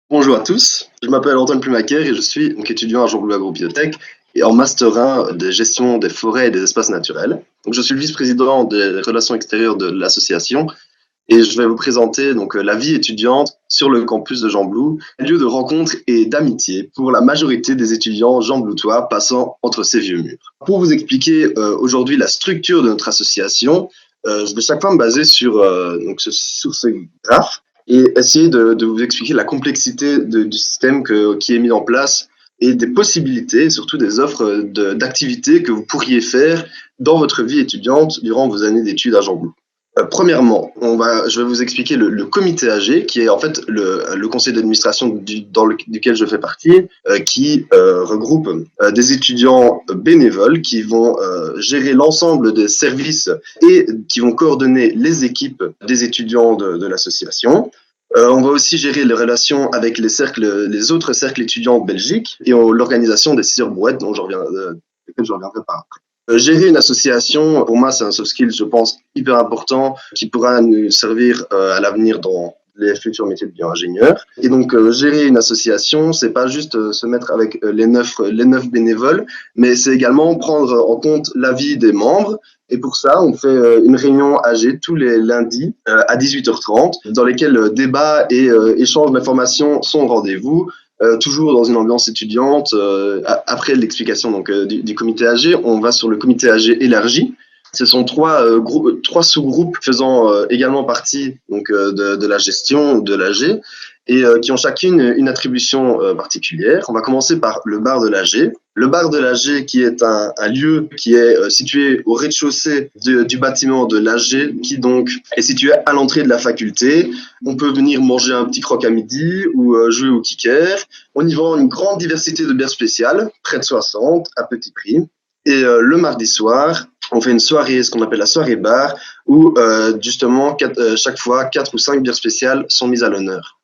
Bonjour à tous, je m'appelle Antoine Plumaquer et je suis donc étudiant à Jean Blou Agrobiotech et en Master 1 de gestion des forêts et des espaces naturels. Donc, je suis le vice-président des relations extérieures de l'association et je vais vous présenter la vie étudiante sur le campus de Jean Blou, un lieu de rencontre et d'amitié pour la majorité des étudiants jean-bloutois passant entre ces vieux murs. Pour vous expliquer aujourd'hui la structure de notre association, je vais chaque fois me baser sur ce graphe et essayer de vous expliquer la complexité du système qui est mis en place et des possibilités, surtout des offres d'activités que vous pourriez faire dans votre vie étudiante durant vos années d'études à Jean Blou. Premièrement, je vais vous expliquer le comité AG, qui est en fait le conseil d'administration duquel je fais partie, qui regroupe des étudiants bénévoles qui vont gérer l'ensemble des services et qui vont coordonner les équipes des étudiants de l'association. On va aussi gérer les relations avec les autres cercles étudiants de Belgique et l'organisation des 6 heures brouettes, desquelles je reviendrai par après. Gérer une association, pour moi, c'est un soft skill, je pense, hyper important qui pourra nous servir à l'avenir dans les futurs métiers de bio-ingénieur. Et donc, gérer une association, c'est pas juste se mettre avec les neuf bénévoles, mais c'est également prendre en compte l'avis des membres. Et pour ça, on fait une réunion AG tous les lundis à 18h30, dans lesquelles débat et échange d'informations sont au rendez-vous. Toujours dans une ambiance étudiante. Après l'explication du comité AG, on va sur le comité AG élargi. Ce sont trois sous-groupes faisant également partie de la gestion de l'AG et qui ont chacune une attribution particulière. On va commencer par le bar de l'AG. Le bar de l'AG qui est un lieu qui est situé au rez-de-chaussée du bâtiment de l'AG qui donc est situé à l'entrée de la faculté. On peut venir manger un petit croque à midi ou jouer au kicker. On y vend une grande diversité de bières spéciales, près de 60 à petit prix. Et le mardi soir, on fait une soirée, ce qu'on appelle la soirée bar, où justement chaque fois 4 ou 5 bières spéciales sont mises à l'honneur.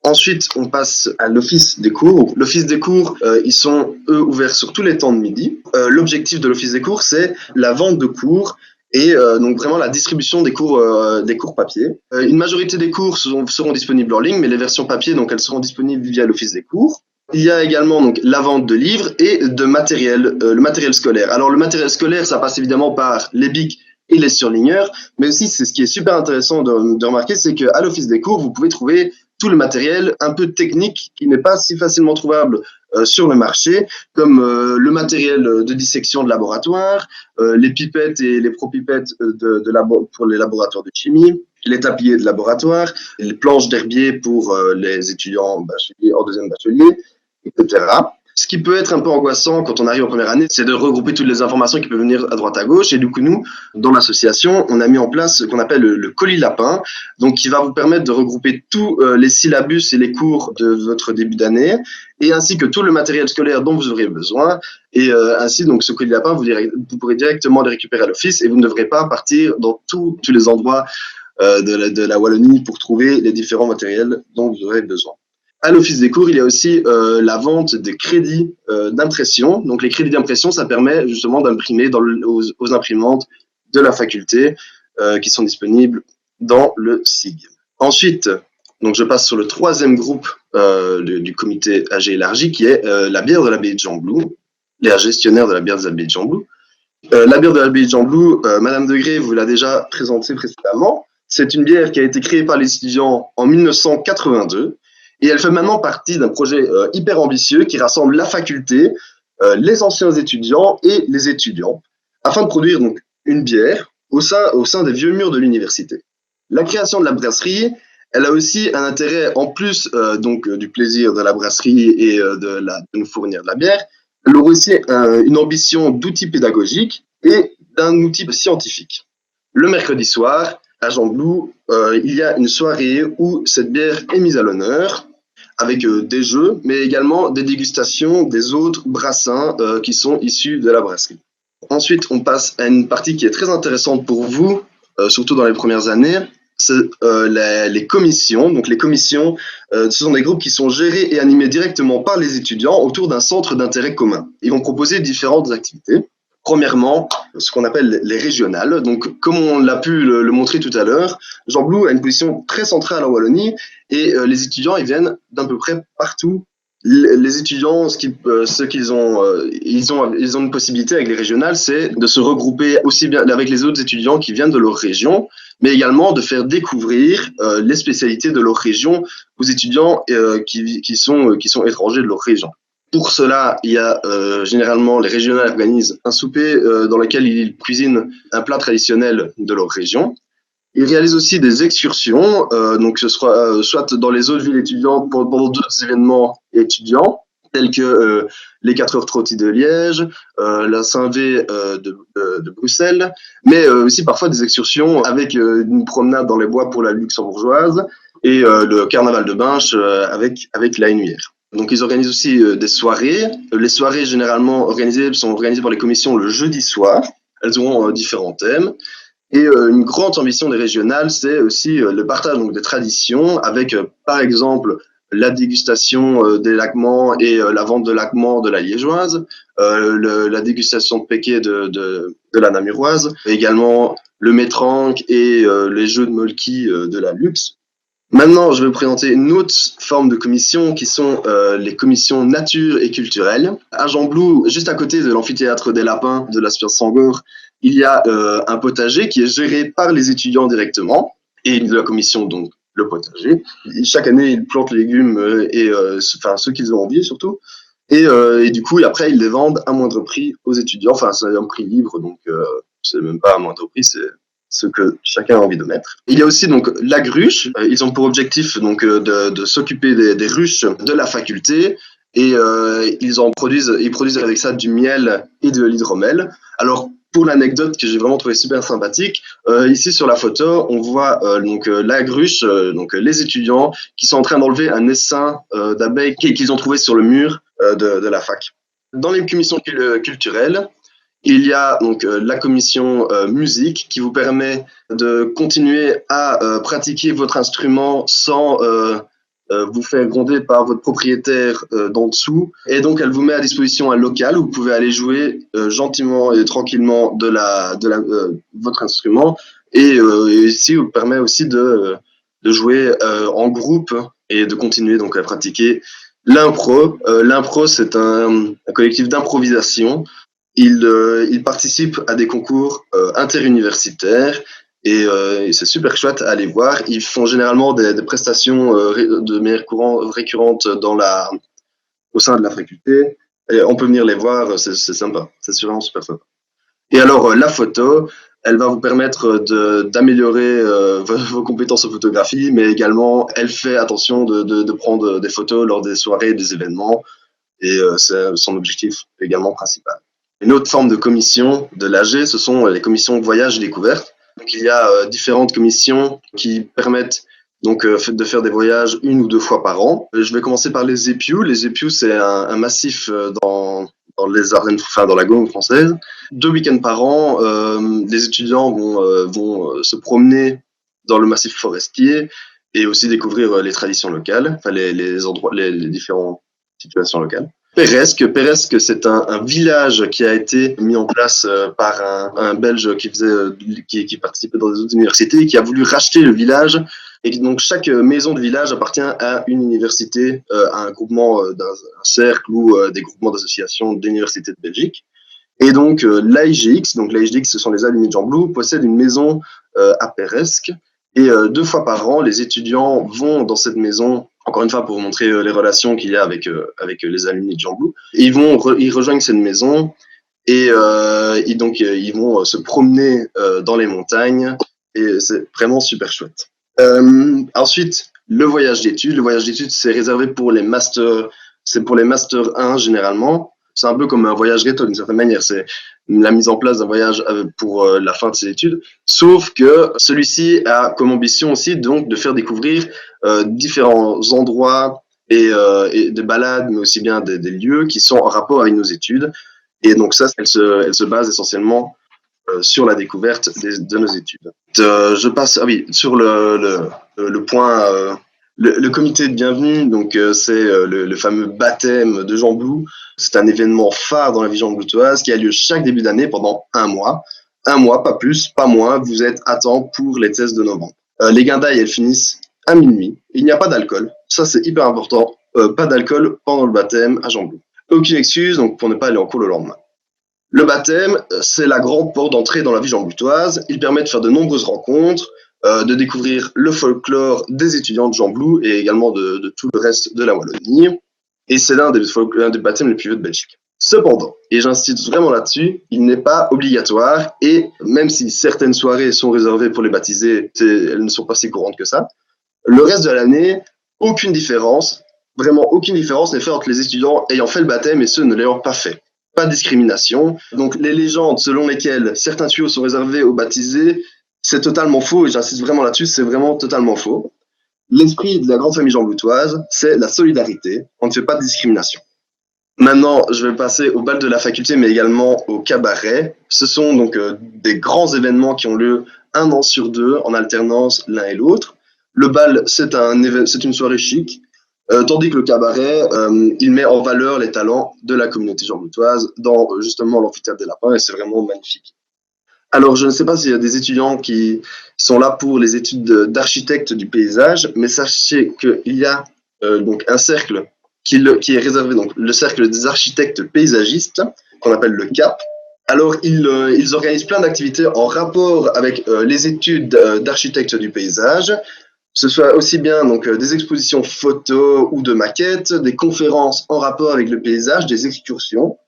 Ensuite, on passe à l'office des cours. L'office des cours, ils sont, eux, ouverts sur tous les temps de midi. L'objectif de l'office des cours, c'est la vente de cours et donc vraiment la distribution des cours papier. Une majorité des cours seront disponibles en ligne, mais les versions papier, donc elles seront disponibles via l'office des cours. Il y a également donc la vente de livres et de matériel, le matériel scolaire. Alors le matériel scolaire, ça passe évidemment par les bics et les surligneurs, mais aussi c'est ce qui est super intéressant de remarquer, c'est qu'à l'office des cours, vous pouvez trouver tout le matériel un peu technique qui n'est pas si facilement trouvable sur le marché, comme le matériel de dissection de laboratoire, les pipettes et les propipettes pour les laboratoires de chimie, les tabliers de laboratoire, les planches d'herbier pour les étudiants bacheliers, en deuxième bachelier, etc. Ce qui peut être un peu angoissant quand on arrive en première année, c'est de regrouper toutes les informations qui peuvent venir à droite à gauche. Et du coup, nous, dans l'association, on a mis en place ce qu'on appelle le colis lapin, donc qui va vous permettre de regrouper tous les syllabus et les cours de votre début d'année, et ainsi que tout le matériel scolaire dont vous aurez besoin. Et ainsi, donc, ce colis lapin, vous pourrez directement le récupérer à l'office et vous ne devrez pas partir dans tous les endroits de la Wallonie pour trouver les différents matériels dont vous aurez besoin. À l'office des cours, il y a aussi la vente des crédits d'impression. Donc les crédits d'impression, ça permet justement d'imprimer aux imprimantes de la faculté qui sont disponibles dans le SIG. Ensuite, donc je passe sur le troisième groupe du comité AG élargi qui est la bière de l'abbaye de Jean Blou, les gestionnaires de la bière de l'abbaye de Jean Blou. La bière de l'abbaye de Jean Blou, Madame Degré vous l'a déjà présentée précédemment. C'est une bière qui a été créée par les étudiants en 1982. Et elle fait maintenant partie d'un projet hyper ambitieux qui rassemble la faculté, les anciens étudiants et les étudiants, afin de produire donc une bière au sein des vieux murs de l'université. La création de la brasserie, elle a aussi un intérêt, en plus du plaisir de la brasserie et de nous fournir de la bière, elle aura aussi une ambition d'outil pédagogique et d'un outil scientifique. Le mercredi soir, à Jean Blou, il y a une soirée où cette bière est mise à l'honneur avec des jeux, mais également des dégustations des autres brassins qui sont issus de la brasserie. Ensuite, on passe à une partie qui est très intéressante pour vous, surtout dans les premières années, c'est les commissions. Donc les commissions, ce sont des groupes qui sont gérés et animés directement par les étudiants autour d'un centre d'intérêt commun. Ils vont proposer différentes activités. Premièrement, ce qu'on appelle les régionales. Donc, comme on l'a pu le montrer tout à l'heure, Jean Blou a une position très centrale en Wallonie et les étudiants, ils viennent d'à peu près partout. Les étudiants, ils ont une possibilité avec les régionales, c'est de se regrouper aussi bien avec les autres étudiants qui viennent de leur région, mais également de faire découvrir les spécialités de leur région aux étudiants qui sont étrangers de leur région. Pour cela, il y a généralement les régionales organisent un souper dans lequel ils cuisinent un plat traditionnel de leur région. Ils réalisent aussi des excursions, donc ce sera soit dans les autres villes étudiantes pendant d'autres événements étudiants, tels que les 4 heures trotties de Liège, la Saint-V de Bruxelles, mais aussi parfois des excursions avec une promenade dans les bois pour la luxembourgeoise et le carnaval de Binche avec la Nuire. Donc ils organisent aussi des soirées. Les soirées généralement sont organisées par les commissions le jeudi soir. Elles auront différents thèmes. Et une grande ambition des régionales, c'est aussi le partage donc, des traditions avec, par exemple, la dégustation des laquements et la vente de laquements de la liégeoise, la dégustation de péquet de la namuroise, également le métranque et les jeux de molki de la luxe. Maintenant, je vais vous présenter une autre forme de commission qui sont les commissions nature et culturelles. À Jean Blou, juste à côté de l'amphithéâtre des Lapins de la Spire-Sangor, il y a un potager qui est géré par les étudiants directement et de la commission donc le potager. Chaque année, ils plantent les légumes ceux qu'ils ont envie surtout. Et du coup, après, ils les vendent à moindre prix aux étudiants. Enfin, c'est un prix libre, donc c'est même pas à moindre prix, c'est ce que chacun a envie de mettre. Il y a aussi donc la gruche. Ils ont pour objectif donc de s'occuper des ruches de la faculté et ils produisent avec ça du miel et de l'hydromel. Alors pour l'anecdote que j'ai vraiment trouvé super sympathique, ici sur la photo, on voit la gruche, les étudiants qui sont en train d'enlever un essaim d'abeilles qu'ils ont trouvé sur le mur de la fac. Dans les commissions culturelles, il y a donc la commission musique qui vous permet de continuer à pratiquer votre instrument sans vous faire gronder par votre propriétaire d'en dessous. Et donc, elle vous met à disposition un local où vous pouvez aller jouer gentiment et tranquillement votre instrument. Et ici, vous permet aussi de jouer en groupe et de continuer donc à pratiquer l'impro. L'impro, c'est un collectif d'improvisation. Ils participent à des concours interuniversitaires et c'est super chouette à aller voir. Ils font généralement des prestations de manière récurrente au sein de la faculté. Et on peut venir les voir, c'est sympa, c'est vraiment super sympa. Et alors la photo, elle va vous permettre d'améliorer vos compétences en photographie, mais également elle fait attention de prendre des photos lors des soirées, des événements, et c'est son objectif également principal. Une autre forme de commission de l'AG, ce sont les commissions voyage et découverte. Donc, il y a différentes commissions qui permettent donc de faire des voyages 1 ou 2 fois par an. Je vais commencer par les épieux. Les épieux, c'est un massif dans les Ardennes, enfin dans la Gaume française. 2 week-ends par an, les étudiants vont se promener dans le massif forestier et aussi découvrir les traditions locales, enfin les endroits, les différentes situations locales. Péresque, c'est un village qui a été mis en place par un Belge qui participait dans des autres universités et qui a voulu racheter le village. Et donc chaque maison de village appartient à une université, à un groupement, un cercle ou des groupements d'associations d'universités de Belgique. Et donc l'AIGX, ce sont les alumni de Jean Blou, possède une maison à Péresque. Et 2 fois par an, les étudiants vont dans cette maison, encore une fois pour vous montrer les relations qu'il y a avec les alumni de Jean Blou. Et ils rejoignent cette maison et donc ils vont se promener dans les montagnes et c'est vraiment super chouette. Ensuite, le voyage d'études. Le voyage d'études, c'est réservé pour les masters, c'est pour les masters 1 généralement. C'est un peu comme un voyage réto d'une certaine manière. C'est la mise en place d'un voyage pour la fin de ses études. Sauf que celui-ci a comme ambition aussi donc de faire découvrir différents endroits et des balades, mais aussi bien des lieux qui sont en rapport avec nos études. Et donc ça, elle se base essentiellement sur la découverte de nos études. Je passe sur le point Le comité de bienvenue, donc c'est le fameux baptême de Jean Blou. C'est un événement phare dans la vie jean-bloutoise qui a lieu chaque début d'année pendant un mois. Un mois, pas plus, pas moins. Vous êtes à temps pour les tests de novembre. Les guindailles, elles finissent à minuit. Il n'y a pas d'alcool. Ça, c'est hyper important. Pas d'alcool pendant le baptême à Jean Blou. Aucune excuse donc pour ne pas aller en cours le lendemain. Le baptême, c'est la grande porte d'entrée dans la vie jean-bloutoise. Il permet de faire de nombreuses rencontres, de découvrir le folklore des étudiants de Jean Blou et également de tout le reste de la Wallonie. Et c'est l'un des baptêmes les plus vieux de Belgique. Cependant, et j'insiste vraiment là-dessus, il n'est pas obligatoire et même si certaines soirées sont réservées pour les baptisés, elles ne sont pas si courantes que ça. Le reste de l'année, aucune différence, vraiment aucune différence n'est faite entre les étudiants ayant fait le baptême et ceux ne l'ayant pas fait. Pas de discrimination. Donc les légendes selon lesquelles certains tuyaux sont réservés aux baptisés, c'est totalement faux et j'insiste vraiment là-dessus, c'est vraiment totalement faux. L'esprit de la grande famille jean-bloutoise, c'est la solidarité. On ne fait pas de discrimination. Maintenant, je vais passer au bal de la faculté, mais également au cabaret. Ce sont donc des grands événements qui ont lieu un an sur deux, en alternance l'un et l'autre. Le bal, c'est une soirée chic, tandis que le cabaret, il met en valeur les talents de la communauté jean-bloutoise dans justement l'amphithéâtre des Lapins, et c'est vraiment magnifique. Alors, je ne sais pas s'il y a des étudiants qui sont là pour les études d'architecte du paysage, mais sachez qu'il y a donc un cercle qui est réservé, donc le cercle des architectes paysagistes, qu'on appelle le CAP. Alors, ils organisent plein d'activités en rapport avec les études d'architecte du paysage, que ce soit aussi bien donc des expositions photos ou de maquettes, des conférences en rapport avec le paysage, des excursions.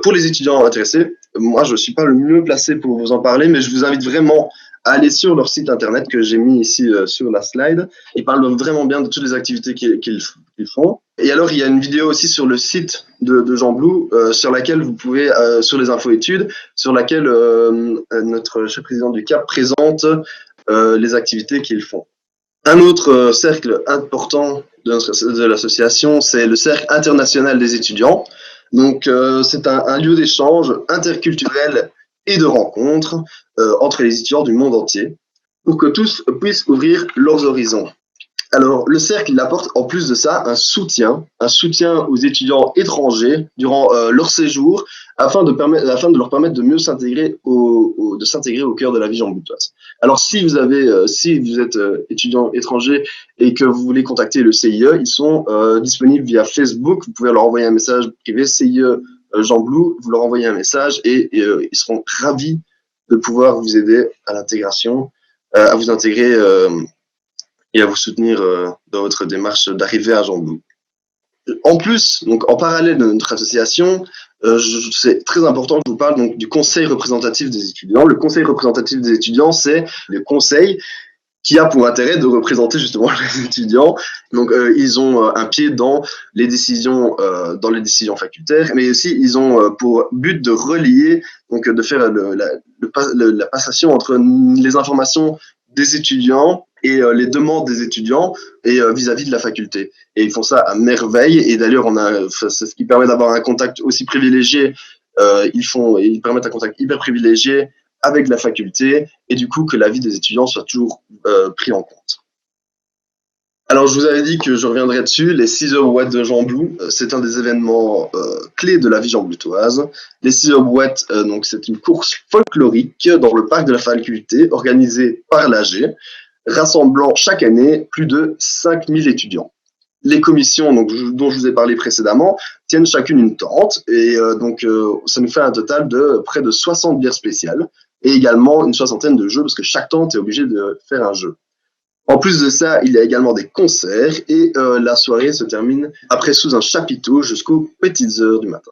Pour les étudiants intéressés, moi je ne suis pas le mieux placé pour vous en parler, mais je vous invite vraiment à aller sur leur site internet que j'ai mis ici sur la slide. Ils parlent vraiment bien de toutes les activités qu'ils font. Et alors il y a une vidéo aussi sur le site de Jean Blou, sur laquelle vous pouvez, sur les infos-études, sur laquelle notre chef président du CAP présente les activités qu'ils font. Un autre cercle important de l'association, c'est le cercle international des étudiants. Donc, c'est un lieu d'échange interculturel et de rencontre entre les étudiants du monde entier pour que tous puissent ouvrir leurs horizons. Alors, le cercle, il apporte en plus de ça un soutien aux étudiants étrangers durant leur séjour afin de leur permettre de mieux s'intégrer au cœur de la vie jean-bloutoise. Alors, si vous êtes étudiant étranger et que vous voulez contacter le CIE, ils sont disponibles via Facebook. Vous pouvez leur envoyer un message privé CIE Jean Blou, vous leur envoyez un message et ils seront ravis de pouvoir vous aider à l'intégration, à vous intégrer et à vous soutenir dans votre démarche d'arriver à Jean Blou. En plus, donc en parallèle de notre association, c'est très important que je vous parle donc du conseil représentatif des étudiants. Le conseil représentatif des étudiants, c'est le conseil qui a pour intérêt de représenter justement les étudiants. Donc ils ont un pied dans les décisions facultaires, mais aussi ils ont pour but de relier, donc de faire la passation entre les informations des étudiants et les demandes des étudiants et vis-à-vis de la faculté. Et ils font ça à merveille. Et d'ailleurs, c'est ce qui permet d'avoir un contact aussi privilégié. Ils permettent un contact hyper privilégié avec la faculté et du coup que la vie des étudiants soit toujours pris en compte. Alors, je vous avais dit que je reviendrais dessus. Les 6 heures brouettes de Jean Blou, c'est un des événements clés de la vie jean-bloutoise. Les 6 heures brouettes, donc c'est une course folklorique dans le parc de la faculté organisée par l'AG, rassemblant chaque année plus de 5000 étudiants. Les commissions dont je vous ai parlé précédemment tiennent chacune une tente et ça nous fait un total de près de 60 bières spéciales et également une soixantaine de jeux parce que chaque tente est obligée de faire un jeu. En plus de ça, il y a également des concerts et la soirée se termine après sous un chapiteau jusqu'aux petites heures du matin.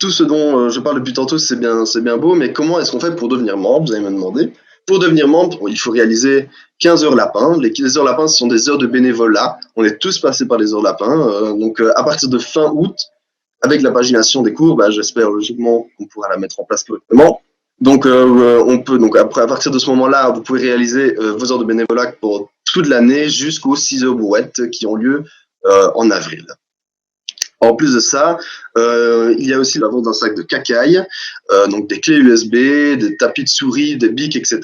Tout ce dont je parle depuis tantôt, c'est bien beau, mais comment est-ce qu'on fait pour devenir membre? Vous allez me demander. Pour devenir membre, il faut réaliser 15 heures lapins. Les heures lapins, ce sont des heures de bénévolat. On est tous passés par les heures lapins. Donc, à partir de fin août, avec la pagination des cours, j'espère logiquement qu'on pourra la mettre en place correctement. Donc, à partir de ce moment-là, vous pouvez réaliser vos heures de bénévolat pour toute l'année jusqu'aux 6 heures brouettes qui ont lieu en avril. En plus de ça, il y a aussi la vente d'un sac de cacaille, donc des clés USB, des tapis de souris, des bics, etc.,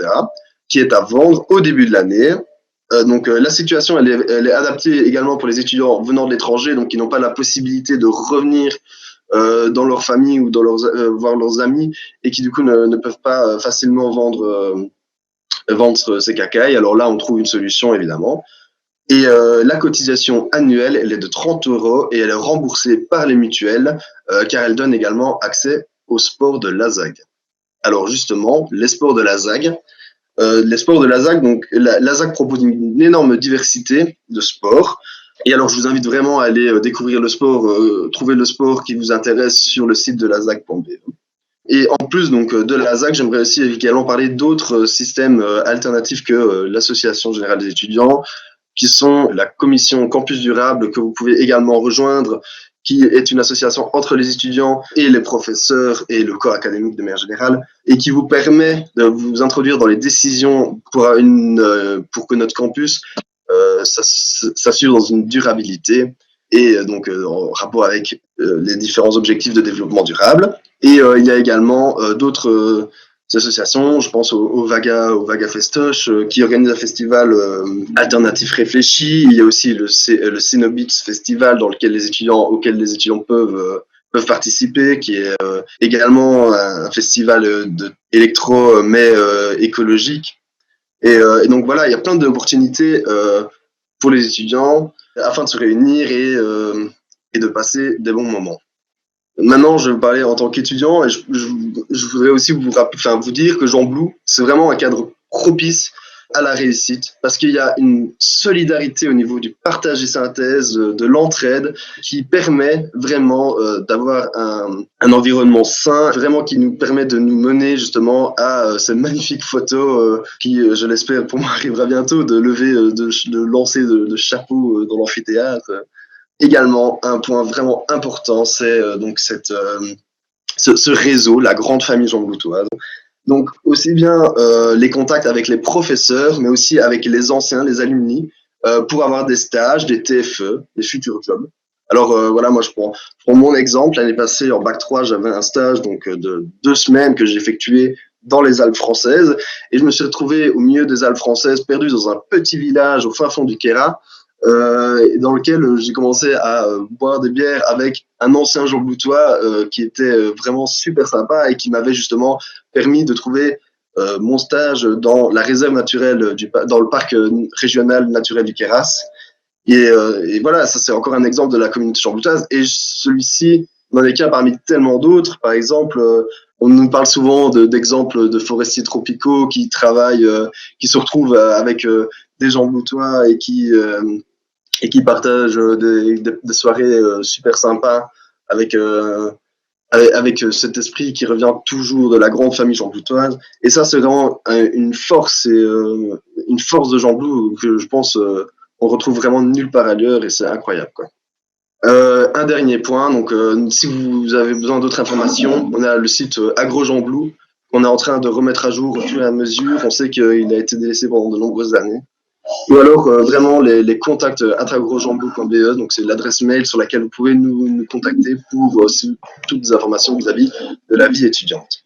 qui est à vendre au début de l'année. La situation, elle est adaptée également pour les étudiants venant de l'étranger, donc qui n'ont pas la possibilité de revenir dans leur famille ou voir leurs amis et qui du coup ne peuvent pas facilement vendre ces cacailles. Alors là, on trouve une solution évidemment. Et la cotisation annuelle, elle est de 30 euros et elle est remboursée par les mutuelles car elle donne également accès au sport de la ZAG. Alors justement, les sports de la ZAG, donc la ZAG propose une énorme diversité de sports. Et alors, je vous invite vraiment à aller découvrir le sport, trouver le sport qui vous intéresse sur le site de la ZAG.be. Et en plus donc de la ZAG, j'aimerais aussi également parler d'autres systèmes alternatifs que l'Association générale des étudiants, qui sont la commission Campus Durable, que vous pouvez également rejoindre, qui est une association entre les étudiants et les professeurs et le corps académique de manière générale, et qui vous permet de vous introduire dans les décisions pour que notre campus s'assure dans une durabilité et donc en rapport avec les différents objectifs de développement durable. Et il y a également d'autres associations, je pense au Vaga Festoche, qui organise un festival alternatif réfléchi. Il y a aussi le Cenobits Festival auquel les étudiants peuvent participer, qui est également un festival électro mais écologique. Et donc voilà, il y a plein d'opportunités pour les étudiants afin de se réunir et de passer des bons moments. Maintenant, je vais parler en tant qu'étudiant et je voudrais aussi vous dire que Jean Blou, c'est vraiment un cadre propice à la réussite parce qu'il y a une solidarité au niveau du partage des synthèses, de l'entraide qui permet vraiment d'avoir un environnement sain, vraiment qui nous permet de nous mener justement à ces magnifiques photos qui, je l'espère, pour moi arrivera bientôt, de lancer de chapeaux dans l'amphithéâtre. Également, un point vraiment important, c'est donc ce réseau, la grande famille jean-bloutoise. Donc, aussi bien les contacts avec les professeurs, mais aussi avec les anciens, les alumni, pour avoir des stages, des TFE, des futurs jobs. Alors voilà, moi je prends mon exemple. L'année passée, en bac 3, j'avais un stage donc de 2 semaines que j'ai effectué dans les Alpes françaises. Et je me suis retrouvé au milieu des Alpes françaises, perdu dans un petit village au fin fond du Queyras, dans lequel j'ai commencé à boire des bières avec un ancien jean-bloutois qui était vraiment super sympa et qui m'avait justement permis de trouver mon stage dans la réserve naturelle, dans le parc régional naturel du Queyras. Et voilà, ça c'est encore un exemple de la communauté jean-bloutoise. Et celui-ci n'en est qu'un parmi tellement d'autres. Par exemple, on nous parle souvent d'exemples de forestiers tropicaux qui travaillent, qui se retrouvent avec des jean-bloutois et qui partagent des soirées super sympas avec cet esprit qui revient toujours de la grande famille jean-bloutoise. Et ça, c'est vraiment une force de Jean Blou que je pense on retrouve vraiment nulle part ailleurs et c'est incroyable, quoi. Un dernier point, donc si vous avez besoin d'autres informations, on a le site Agro Jean Blou qu'on est en train de remettre à jour au fur et à mesure. On sait qu'il a été délaissé pendant de nombreuses années. Ou alors vraiment les contacts intragrosjambou.be, donc c'est l'adresse mail sur laquelle vous pouvez nous contacter pour toutes les informations vis-à-vis de la vie étudiante.